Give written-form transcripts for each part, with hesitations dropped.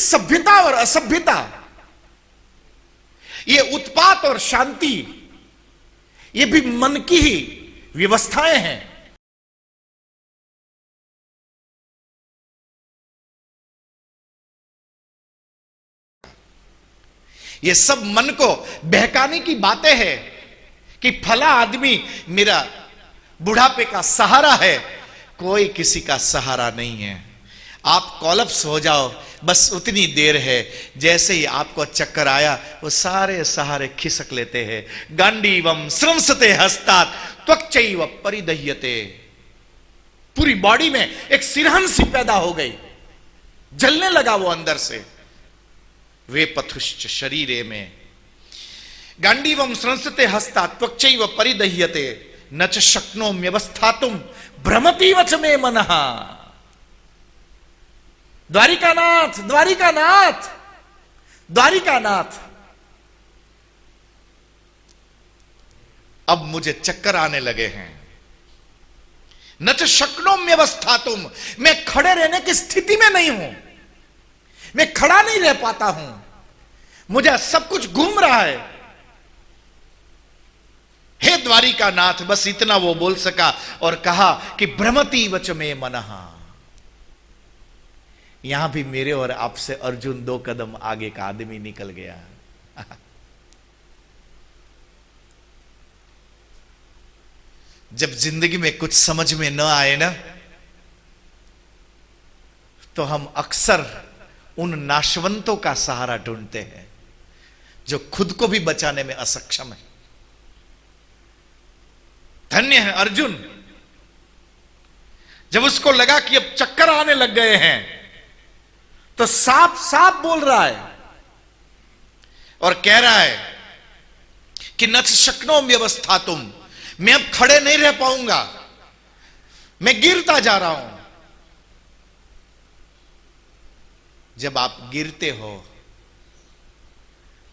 सभ्यता और असभ्यता, ये उत्पात और शांति, ये भी मन की ही व्यवस्थाएं हैं। ये सब मन को बहकाने की बातें हैं कि फला आदमी मेरा बुढ़ापे का सहारा है। कोई किसी का सहारा नहीं है। आप कोलैप्स हो जाओ, बस उतनी देर है, जैसे ही आपको चक्कर आया वो सारे सहारे खिसक लेते हैं। गांडीवम स्रंसते हस्तात् त्वक्चैव परिदह्यते। पूरी बॉडी में एक सिरहन सी पैदा हो गई, जलने लगा वो अंदर से। वे पथुश्च शरीरे में गांडीवम स्रंसते हस्तात् त्वक्चैव परिदह्यते न च शक्नोम्यवस्थातुं भ्रमतीव च मे मनः। द्वारिकानाथ, द्वारिकानाथ, द्वारिकानाथ, अब मुझे चक्कर आने लगे हैं। न च शक्नोम्यवस्थातुं, मैं खड़े रहने की स्थिति में नहीं हूं, मैं खड़ा नहीं रह पाता हूं, मुझे सब कुछ घूम रहा है। हे द्वारिकानाथ, बस इतना वो बोल सका और कहा कि भ्रमति वच में मनः। यहां भी मेरे और आपसे अर्जुन 2 कदम आगे का आदमी निकल गया। जब जिंदगी में कुछ समझ में न आए ना, तो हम अक्सर उन नाशवंतों का सहारा ढूंढते हैं जो खुद को भी बचाने में असक्षम है। धन्य है अर्जुन, जब उसको लगा कि अब चक्कर आने लग गए हैं, तो साफ साफ बोल रहा है और कह रहा है कि न शक्नोम्यवस्थातुं, मैं अब खड़े नहीं रह पाऊंगा, मैं गिरता जा रहा हूं। जब आप गिरते हो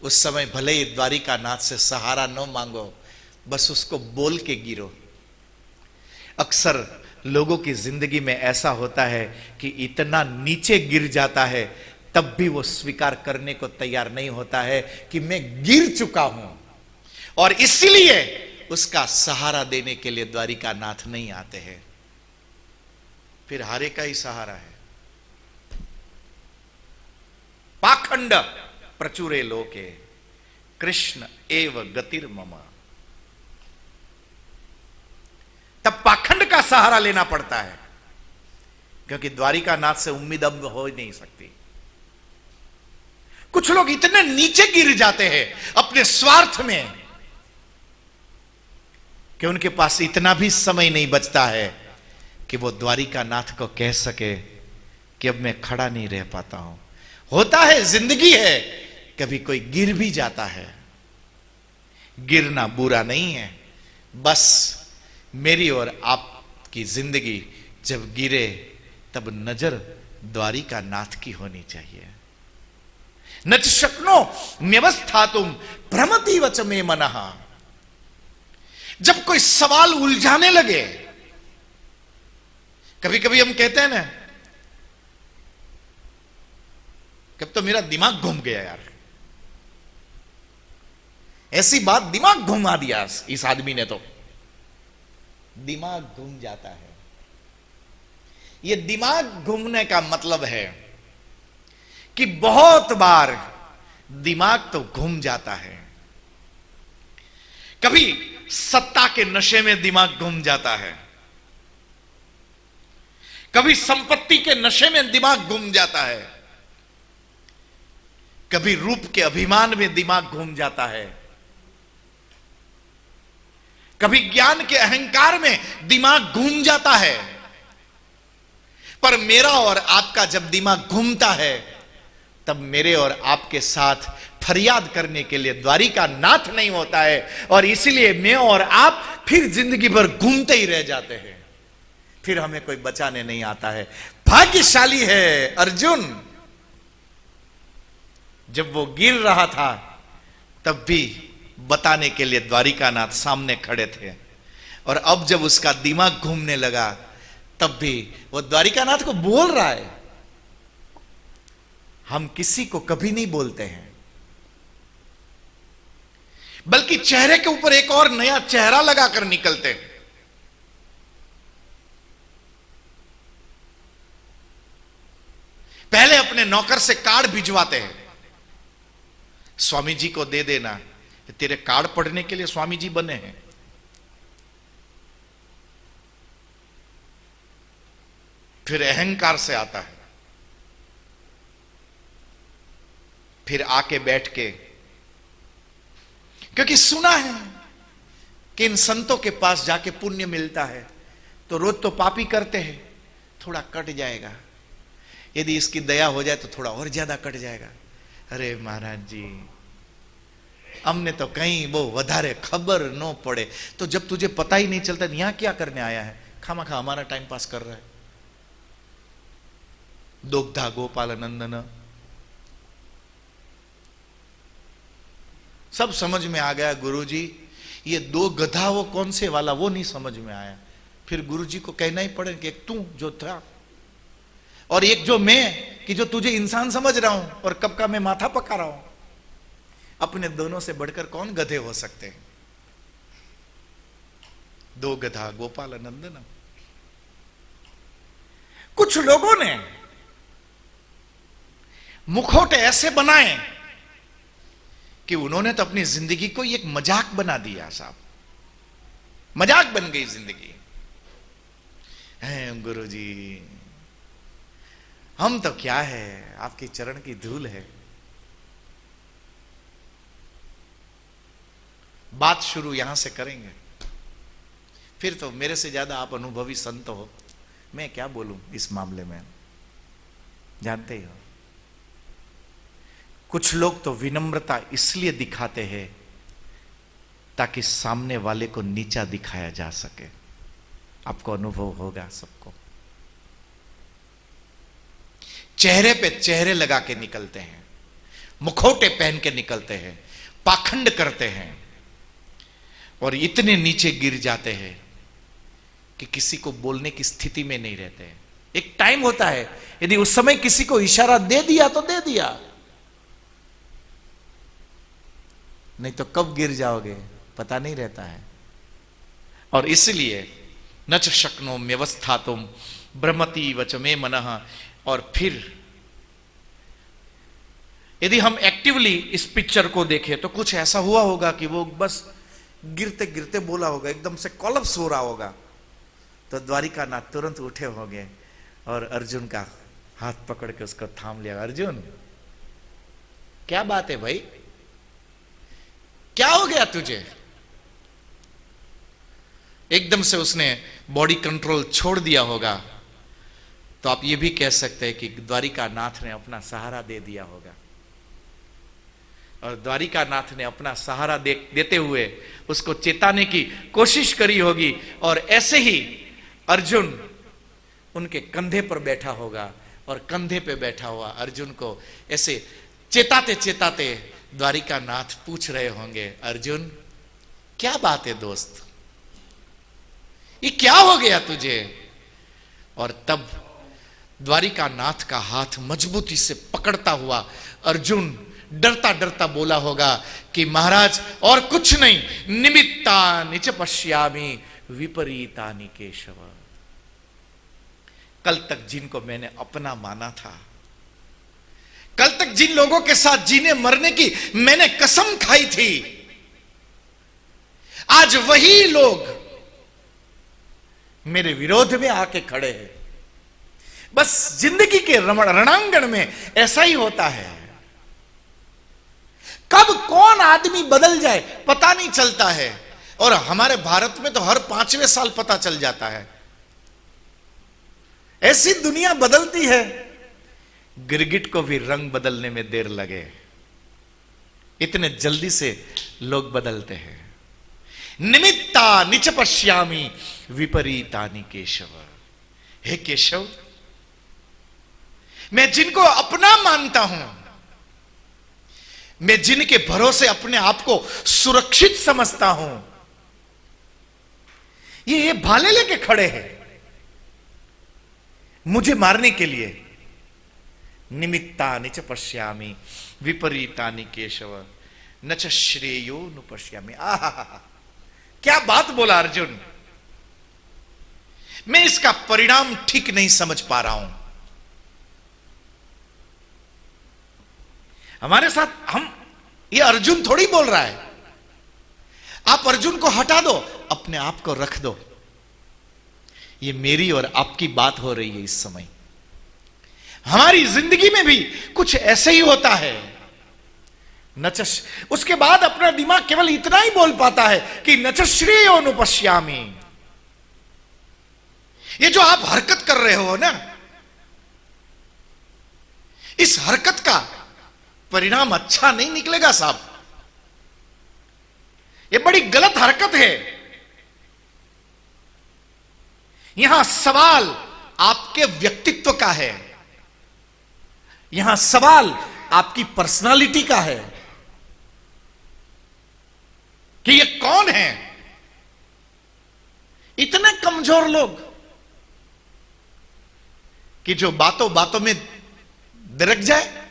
उस समय भले ही द्वारिकानाथ से सहारा न मांगो, बस उसको बोल के गिरो। अक्सर लोगों की जिंदगी में ऐसा होता है कि इतना नीचे गिर जाता है, तब भी वो स्वीकार करने को तैयार नहीं होता है कि मैं गिर चुका हूं, और इसीलिए उसका सहारा देने के लिए द्वारिकानाथ नहीं आते हैं। फिर हारे का ही सहारा है। पाखंड प्रचुरे लोके कृष्ण एव गतिर्मम। तब पाखंड का सहारा लेना पड़ता है, क्योंकि द्वारिकानाथ से उम्मीद अब हो ही नहीं सकती। कुछ लोग इतने नीचे गिर जाते हैं अपने स्वार्थ में कि उनके पास इतना भी समय नहीं बचता है कि वो द्वारिकानाथ को कह सके कि अब मैं खड़ा नहीं रह पाता हूं। होता है, जिंदगी है, कभी कोई गिर भी जाता है। गिरना बुरा नहीं है, बस मेरी और आपकी जिंदगी जब गिरे तब नजर द्वारिकानाथ की होनी चाहिए। न च शक्नोम्यवस्थातुं भ्रमति वच मे मनः। जब कोई सवाल उलझाने लगे, कभी कभी हम कहते हैं ना, कब तो मेरा दिमाग घूम गया यार, ऐसी बात, दिमाग घुमा दिया इस आदमी ने, तो दिमाग घूम जाता है। यह दिमाग घूमने का मतलब है कि बहुत बार दिमाग तो घूम जाता है। कभी सत्ता के नशे में दिमाग घूम जाता है, कभी संपत्ति के नशे में दिमाग घूम जाता है, कभी रूप के अभिमान में दिमाग घूम जाता है, कभी ज्ञान के अहंकार में दिमाग घूम जाता है। पर मेरा और आपका जब दिमाग घूमता है, तब मेरे और आपके साथ फरियाद करने के लिए द्वारिकानाथ नहीं होता है, और इसीलिए मैं और आप फिर जिंदगी भर घूमते ही रह जाते हैं। फिर हमें कोई बचाने नहीं आता है। भाग्यशाली है अर्जुन, जब वो गिर रहा था तब भी बताने के लिए द्वारिकानाथ सामने खड़े थे, और अब जब उसका दिमाग घूमने लगा तब भी वो द्वारिकानाथ को बोल रहा है, हम किसी को कभी नहीं बोलते हैं, बल्कि चेहरे के ऊपर एक और नया चेहरा लगाकर निकलते हैं। पहले अपने नौकर से कार्ड भिजवाते हैं, स्वामी जी को दे देना, तेरे कार्ड पढ़ने के लिए स्वामी जी बने हैं। फिर अहंकार से आता है, फिर आके बैठ के, क्योंकि सुना है कि इन संतों के पास जाके पुण्य मिलता है, तो रोज तो पापी करते हैं, थोड़ा कट जाएगा, यदि इसकी दया हो जाए तो थोड़ा और ज्यादा कट जाएगा। अरे महाराज जी, हमने तो कहीं वो वधारे खबर न पड़े, तो जब तुझे पता ही नहीं चलता यहां क्या करने आया है, खामखा हमारा टाइम पास कर रहा है। दुग्धा गोपाल नंदन, सब समझ में आ गया गुरुजी, ये दो गधा वो कौन से वाला वो नहीं समझ में आया। फिर गुरुजी को कहना ही पड़े कि एक तू जो था और एक जो मैं, कि जो तुझे इंसान समझ रहा हूं और कब का मैं माथा पका रहा हूं। अपने दोनों से बढ़कर कौन गधे हो सकते हैं। दो गधा गोपाल नंदन। कुछ लोगों ने मुखौटे ऐसे बनाए कि उन्होंने तो अपनी जिंदगी को एक मजाक बना दिया साहब, मजाक बन गई जिंदगी। हैं गुरुजी, हम तो क्या है, आपके चरण की धूल है। बात शुरू यहां से करेंगे, फिर तो मेरे से ज्यादा आप अनुभवी संत हो, मैं क्या बोलूं इस मामले में, जानते ही हो। कुछ लोग तो विनम्रता इसलिए दिखाते हैं ताकि सामने वाले को नीचा दिखाया जा सके। आपको अनुभव होगा सबको। चेहरे पे चेहरे लगा के निकलते हैं, मुखौटे पहन के निकलते हैं, पाखंड करते हैं और इतने नीचे गिर जाते हैं कि किसी को बोलने की स्थिति में नहीं रहते हैं। एक टाइम होता है, यदि उस समय किसी को इशारा दे दिया तो दे दिया, नहीं तो कब गिर जाओगे पता नहीं रहता है। और इसलिए न च शक्नो व्यवस्था तुम ब्रह्मति वच में मनः। और फिर यदि हम एक्टिवली इस पिक्चर को देखें तो कुछ ऐसा हुआ होगा कि वो बस गिरते गिरते बोला होगा, एकदम से कोलैप्स हो रहा होगा, तो द्वारिकानाथ तुरंत उठे होंगे और अर्जुन का हाथ पकड़ के उसको थाम लिया। अर्जुन क्या बात है भाई, क्या हो गया तुझे? एकदम से उसने बॉडी कंट्रोल छोड़ दिया होगा, तो आप ये भी कह सकते हैं कि द्वारिकानाथ ने अपना सहारा दे दिया होगा। और द्वारिकानाथ ने अपना सहारा देते हुए उसको चेताने की कोशिश करी होगी, और ऐसे ही अर्जुन उनके कंधे पर बैठा होगा और कंधे पे बैठा हुआ अर्जुन को ऐसे चेताते चेताते द्वारिकानाथ पूछ रहे होंगे, अर्जुन क्या बात है दोस्त, ये क्या हो गया तुझे? और तब द्वारिकानाथ का हाथ मजबूती से पकड़ता हुआ अर्जुन डरता डरता बोला होगा कि महाराज और कुछ नहीं, निमित्तानि च पश्यामि विपरीतानि केशव। कल तक जिनको मैंने अपना माना था, कल तक जिन लोगों के साथ जीने मरने की मैंने कसम खाई थी, आज वही लोग मेरे विरोध में आके खड़े हैं। बस जिंदगी के रणांगण में ऐसा ही होता है, कब कौन आदमी बदल जाए पता नहीं चलता है। और हमारे भारत में तो हर 5वें साल पता चल जाता है। ऐसी दुनिया बदलती है, गिरगिट को भी रंग बदलने में देर लगे, इतने जल्दी से लोग बदलते हैं। निमित्तानि च पश्यामि विपरीतानि केशव। हे केशव, मैं जिनको अपना मानता हूं, मैं जिनके भरोसे अपने आप को सुरक्षित समझता हूं, ये भाले लेके खड़े हैं मुझे मारने के लिए। निमित्तानि च पश्यामि विपरीतानि केशव न च श्रेयो नु पश्यामि। आहा, क्या बात बोला अर्जुन। मैं इसका परिणाम ठीक नहीं समझ पा रहा हूं। हमारे साथ ये अर्जुन थोड़ी बोल रहा है। आप अर्जुन को हटा दो, अपने आप को रख दो। ये मेरी और आपकी बात हो रही है इस समय। हमारी जिंदगी में भी कुछ ऐसे ही होता है। नच, उसके बाद अपना दिमाग केवल इतना ही बोल पाता है कि नच श्रेयो नु पश्यामि। ये जो आप हरकत कर रहे हो ना, इस हरकत का परिणाम अच्छा नहीं निकलेगा साहब। ये बड़ी गलत हरकत है। यहां सवाल आपके व्यक्तित्व का है, यहां सवाल आपकी पर्सनालिटी का है कि ये कौन है। इतने कमजोर लोग कि जो बातों बातों में दरक जाए,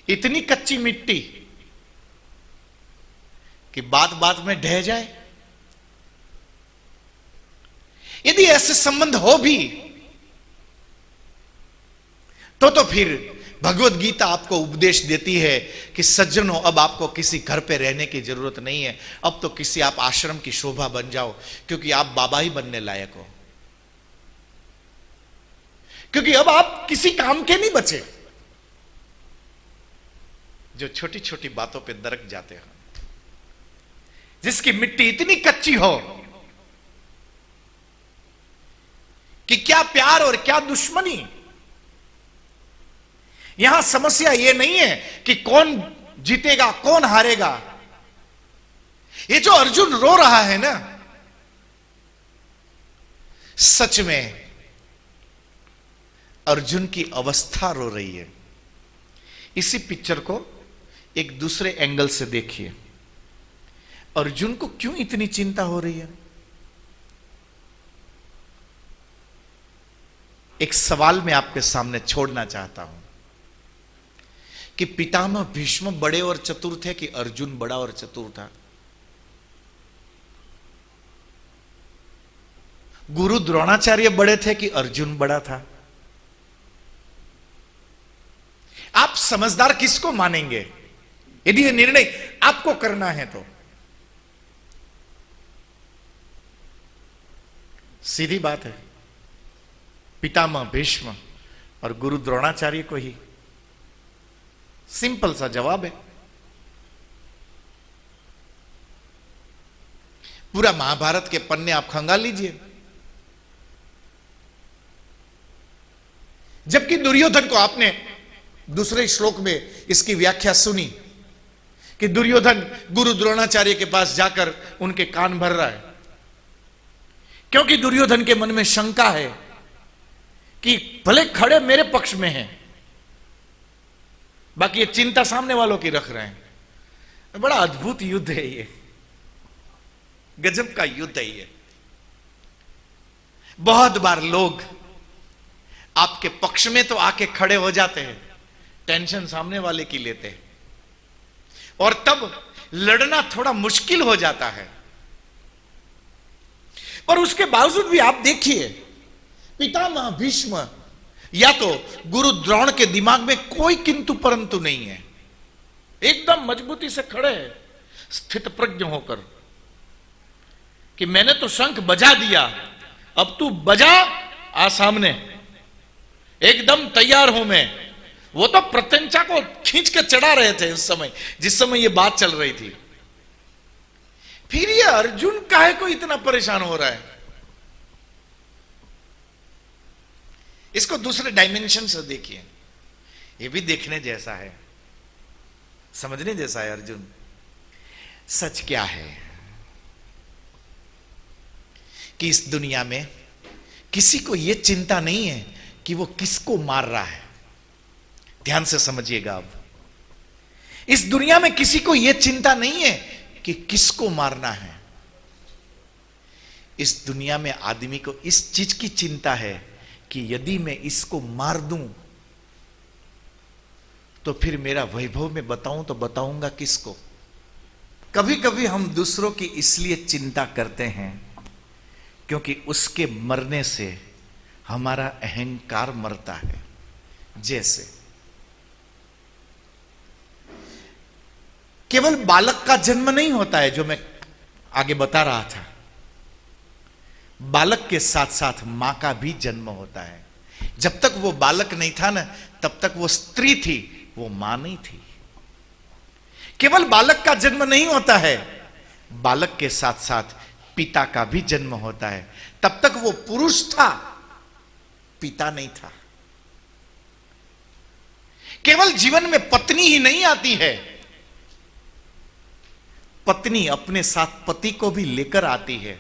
इतनी कच्ची मिट्टी कि बात बात में ढह जाए। यदि ऐसे संबंध हो भी तो फिर भगवत गीता आपको उपदेश देती है कि सज्जनों, अब आपको किसी घर पे रहने की जरूरत नहीं है। अब तो किसी आप आश्रम की शोभा बन जाओ, क्योंकि आप बाबा ही बनने लायक हो। क्योंकि अब आप किसी काम के नहीं बचे जो छोटी छोटी बातों पे दरक जाते हैं, जिसकी मिट्टी इतनी कच्ची हो कि क्या प्यार और क्या दुश्मनी। यहां समस्या यह नहीं है कि कौन जीतेगा कौन हारेगा। ये जो अर्जुन रो रहा है ना, सच में अर्जुन की अवस्था रो रही है। इसी पिक्चर को एक दूसरे एंगल से देखिए। अर्जुन को क्यों इतनी चिंता हो रही है? एक सवाल मैं आपके सामने छोड़ना चाहता हूं कि पितामह भीष्म बड़े और चतुर थे कि अर्जुन बड़ा और चतुर था? गुरु द्रोणाचार्य बड़े थे कि अर्जुन बड़ा था? आप समझदार किसको मानेंगे यदि यह निर्णय आपको करना है तो? सीधी बात है, पितामह भीष्म और गुरु द्रोणाचार्य को ही। सिंपल सा जवाब है। पूरा महाभारत के पन्ने आप खंगाल लीजिए। जबकि दुर्योधन को आपने दूसरे श्लोक में इसकी व्याख्या सुनी कि दुर्योधन गुरु द्रोणाचार्य के पास जाकर उनके कान भर रहा है, क्योंकि दुर्योधन के मन में शंका है कि भले खड़े मेरे पक्ष में हैं, बाकी ये चिंता सामने वालों की रख रहे हैं। बड़ा अद्भुत युद्ध है ये, गजब का युद्ध है ये। बहुत बार लोग आपके पक्ष में तो आके खड़े हो जाते हैं, टेंशन सामने वाले की लेते हैं, और तब लड़ना थोड़ा मुश्किल हो जाता है। पर उसके बावजूद भी आप देखिए, पितामह भीष्म या तो गुरु द्रोण के दिमाग में कोई किंतु परंतु नहीं है, एकदम मजबूती से खड़े हैं, स्थित प्रज्ञ होकर कि मैंने तो शंख बजा दिया, अब तू बजा, आ सामने, एकदम तैयार हूं मैं। वो तो प्रत्यंचा को खींच के चढ़ा रहे थे उस समय, जिस समय ये बात चल रही थी। फिर ये अर्जुन काहे को इतना परेशान हो रहा है? इसको दूसरे डायमेंशन से देखिए, ये भी देखने जैसा है, समझने जैसा है। अर्जुन, सच क्या है कि इस दुनिया में किसी को यह चिंता नहीं है कि वो किसको मार रहा है। ध्यान से समझिएगा। अब इस दुनिया में किसी को यह चिंता नहीं है कि किसको मारना है। इस दुनिया में आदमी को इस चीज की चिंता है कि यदि मैं इसको मार दूं तो फिर मेरा वैभव में बताऊं तो बताऊंगा किसको। कभी कभी हम दूसरों की इसलिए चिंता करते हैं क्योंकि उसके मरने से हमारा अहंकार मरता है। जैसे केवल बालक का जन्म नहीं होता है, जो मैं आगे बता रहा था, बालक के साथ साथ मां का भी जन्म होता है। जब तक वो बालक नहीं था ना, तब तक वो स्त्री थी, वो मां नहीं थी। केवल बालक का जन्म नहीं होता है, बालक के साथ साथ पिता का भी जन्म होता है। तब तक वो पुरुष था, पिता नहीं था। केवल जीवन में पत्नी ही नहीं आती है, पत्नी अपने साथ पति को भी लेकर आती है।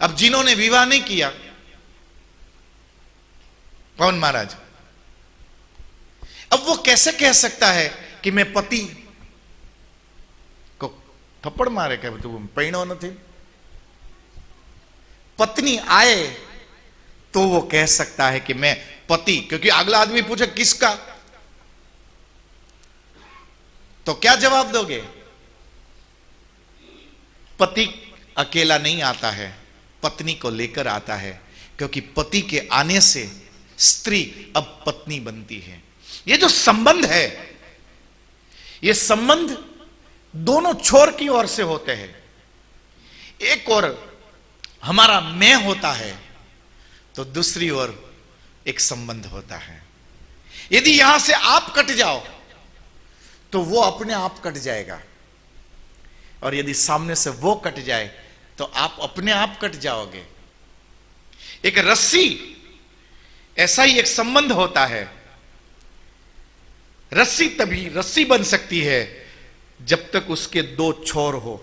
अब जिन्होंने विवाह नहीं किया, कौन महाराज, अब वो कैसे कह सकता है कि मैं पति को थप्पड़ मारे, क्या तू पैणो नहीं? पत्नी आए तो वो कह सकता है कि मैं पति, क्योंकि अगला आदमी पूछे किसका, तो क्या जवाब दोगे? पति अकेला नहीं आता है, पत्नी को लेकर आता है, क्योंकि पति के आने से स्त्री अब पत्नी बनती है। ये जो संबंध है, ये संबंध दोनों छोर की ओर से होते हैं। एक ओर हमारा मैं होता है तो दूसरी ओर एक संबंध होता है। यदि यहां से आप कट जाओ तो वो अपने आप कट जाएगा, और यदि सामने से वो कट जाए तो आप अपने आप कट जाओगे। एक रस्सी, ऐसा ही एक संबंध होता है। रस्सी तभी रस्सी बन सकती है जब तक उसके दो छोर हो।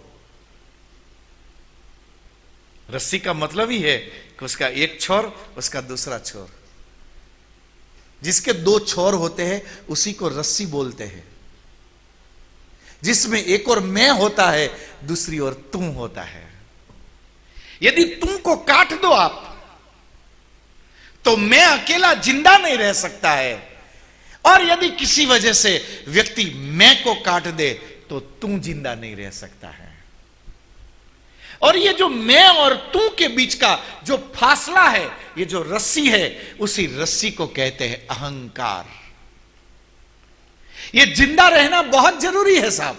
रस्सी का मतलब ही है कि उसका एक छोर, उसका दूसरा छोर। जिसके दो छोर होते हैं उसी को रस्सी बोलते हैं। जिसमें एक और मैं होता है, दूसरी ओर तुम होता है। यदि तुम को काट दो आप, तो मैं अकेला जिंदा नहीं रह सकता है, और यदि किसी वजह से व्यक्ति मैं को काट दे तो तुम जिंदा नहीं रह सकता है। और ये जो मैं और तू के बीच का जो फासला है, ये जो रस्सी है, उसी रस्सी को कहते हैं अहंकार। ये जिंदा रहना बहुत जरूरी है साहब।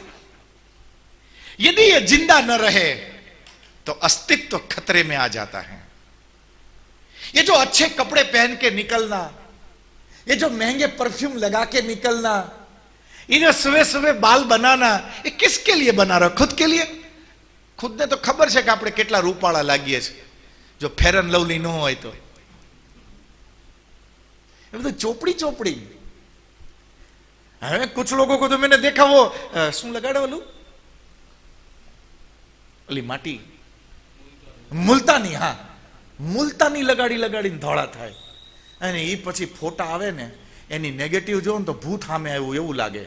यदि ये जिंदा न रहे तो अस्तित्व खतरे में आ जाता है। ये जो अच्छे कपड़े पहन के निकलना, ये जो महंगे परफ्यूम लगा के निकलना, ये जो सुबह सुबह बाल बनाना, ये किसके लिए बना रहा? खुद के लिए? खुद ने तो खबर है कि આપણે કેટલા રૂપાળા લાગીએ છે, જો ફેર એન્ડ લવલી ન હોય તો। ये तो चोपड़ी चोपड़ी। है कुछ लोगों को तो मैंने देखा, वो શું લગાડે ઓલું, ઓલી માટી, મુલતાની, હા મુલતાની લગાડી લગાડીને ધોળા થાય, અને એ પછી ફોટા આવે ને એની નેગેટિવ જો ને તો ભૂત સામે આવ્યું એવું લાગે।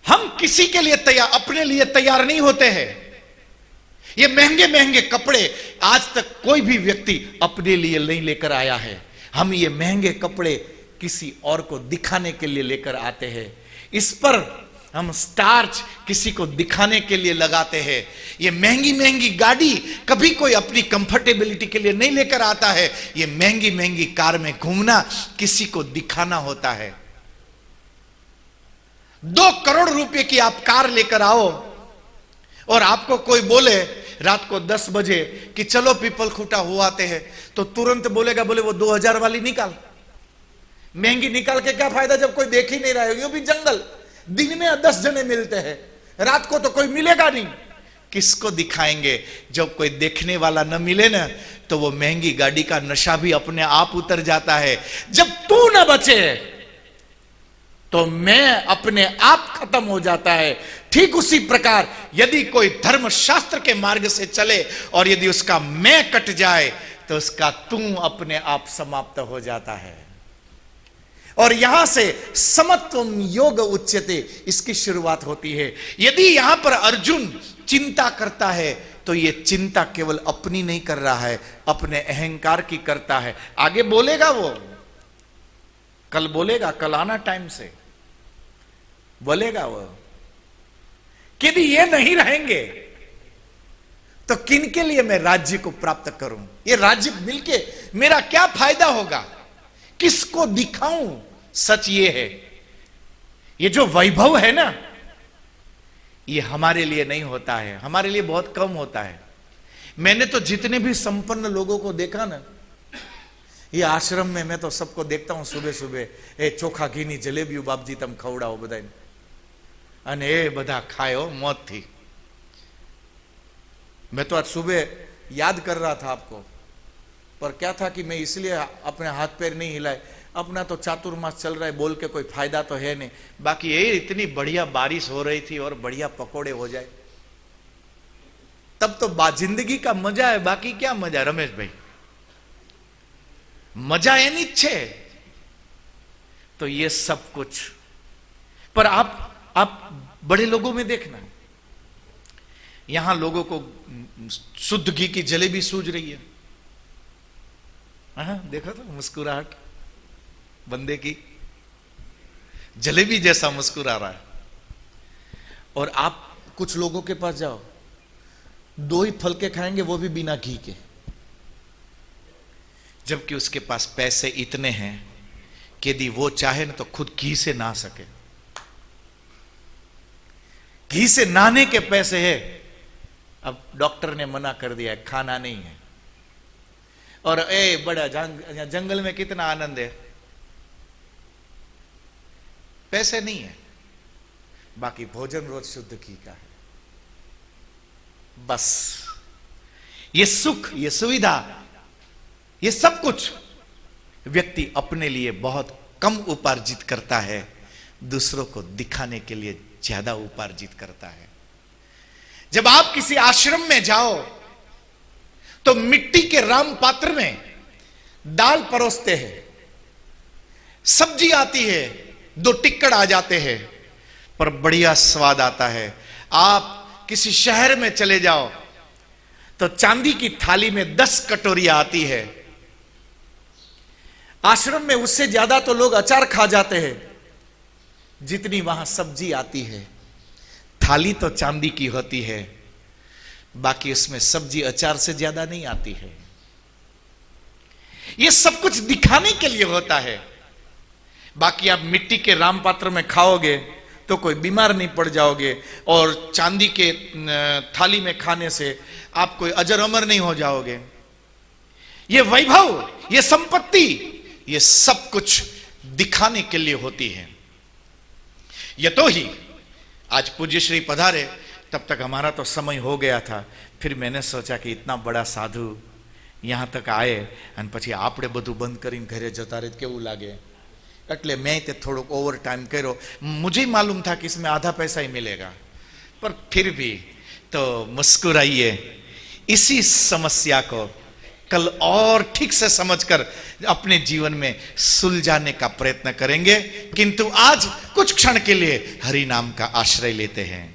हम किसी के लिए तैयार, अपने लिए तैयार नहीं होते हैं। ये महंगे महंगे कपड़े आज तक कोई भी व्यक्ति अपने लिए नहीं लेकर आया है। हम ये महंगे कपड़े किसी और को दिखाने के लिए लेकर आते हैं। इस पर हम स्टार्च किसी को दिखाने के लिए लगाते हैं। ये महंगी महंगी गाड़ी कभी कोई अपनी कंफर्टेबिलिटी के लिए नहीं लेकर आता है। ये महंगी महंगी कार में घूमना किसी को दिखाना होता है। 2 करोड़ रुपए की आप कार लेकर आओ और आपको कोई बोले रात को 10 बजे कि चलो पीपल खूटा हो आते हैं, तो तुरंत बोलेगा, बोले वो 2000 वाली निकाल। महंगी निकाल के क्या फायदा जब कोई देख ही नहीं रहा है। ये भी जंगल, दिन में 10 जने मिलते हैं, रात को तो कोई मिलेगा नहीं। किसको दिखाएंगे? जब कोई देखने वाला न मिले ना, तो वो महंगी गाड़ी का नशा भी अपने आप उतर जाता है। जब तू न बचे तो मैं अपने आप खत्म हो जाता है। ठीक उसी प्रकार यदि कोई धर्म शास्त्र के मार्ग से चले और यदि उसका मैं कट जाए तो उसका तू अपने आप समाप्त हो जाता है। और यहां से समत्वम योग उच्यते, इसकी शुरुआत होती है। यदि यहां पर अर्जुन चिंता करता है तो ये चिंता केवल अपनी नहीं कर रहा है, अपने अहंकार की करता है। आगे बोलेगा वो, कल बोलेगा, कल आना टाइम से बोलेगा वो कि यदि ये नहीं रहेंगे तो किन के लिए मैं राज्य को प्राप्त करूं, ये राज्य मिलके मेरा क्या फायदा होगा, किसको दिखाऊं। सच ये है, ये जो वैभव है ना, ये हमारे लिए नहीं होता है, हमारे लिए बहुत कम होता है। मैंने तो जितने भी संपन्न लोगों को देखा ना, ये आश्रम में मैं तो सबको देखता हूं, सुबह सुबह ए चोखा घीनी जलेबी बापजी तम खवड़ाओ बधाई, अने ए बधा खायो मौत थी। मैं तो आज सुबह याद कर रहा था आपको, पर क्या था कि मैं इसलिए अपने हाथ पैर नहीं हिलाए, अपना तो चातुर्मास चल रहा है, बोल के कोई फायदा तो है नहीं। बाकी ये इतनी बढ़िया बारिश हो रही थी और बढ़िया पकोड़े हो जाए तब तो जिंदगी का मजा है, बाकी क्या मजा। रमेश भाई, मजा एनी छे तो ये सब कुछ। पर आप बड़े लोगों में देखना, यहां लोगों को शुद्ध घी की जलेबी सूझ रही है। हाँ, देखा तो मुस्कुराहट बंदे की, जलेबी जैसा मुस्कुरा रहा है। और आप कुछ लोगों के पास जाओ, 2 ही फलके खाएंगे, वो भी बिना घी के, जबकि उसके पास पैसे इतने हैं कि यदि वो चाहे ना तो खुद घी से नहा सके। घी से नहाने के पैसे है, अब डॉक्टर ने मना कर दिया है, खाना नहीं है। और बड़ा जंगल में कितना आनंद है, पैसे नहीं है, बाकी भोजन रोज शुद्ध घी का है। बस ये सुख, ये सुविधा, ये सब कुछ व्यक्ति अपने लिए बहुत कम उपार्जित करता है, दूसरों को दिखाने के लिए ज्यादा उपार्जित करता है। जब आप किसी आश्रम में जाओ तो मिट्टी के राम पात्र में दाल परोसते हैं, सब्जी आती है, 2 टिक्कड़ आ जाते हैं, पर बढ़िया स्वाद आता है। आप किसी शहर में चले जाओ तो चांदी की थाली में 10 कटोरियां आती है। आश्रम में उससे ज्यादा तो लोग अचार खा जाते हैं जितनी वहां सब्जी आती है। थाली तो चांदी की होती है, बाकी उसमें सब्जी अचार से ज्यादा नहीं आती है। यह सब कुछ दिखाने के लिए होता है। बाकी आप मिट्टी के राम पात्र में खाओगे तो कोई बीमार नहीं पड़ जाओगे, और चांदी के थाली में खाने से आप कोई अजर अमर नहीं हो जाओगे। ये वैभव, ये संपत्ति, ये सब कुछ दिखाने के लिए होती है। ये तो ही आज पूज्य श्री पधारे, तब तक हमारा तो समय हो गया था। फिर मैंने सोचा कि इतना बड़ा साधु यहां तक आए અને પછી આપણે બધું બંધ કરીને ઘરે જતા રહે કેવું લાગે, એટલે मैं તે થોડોક ઓવર टाइम કર્યો। मुझे मालूम था कि इसमें आधा पैसा ही मिलेगा, पर फिर भी तो मुस्कुराइए। इसी समस्या को कल और ठीक से समझकर अपने जीवन में सुलझाने का प्रयत्न करेंगे, किंतु आज कुछ क्षण के लिए हरि नाम का आश्रय लेते हैं।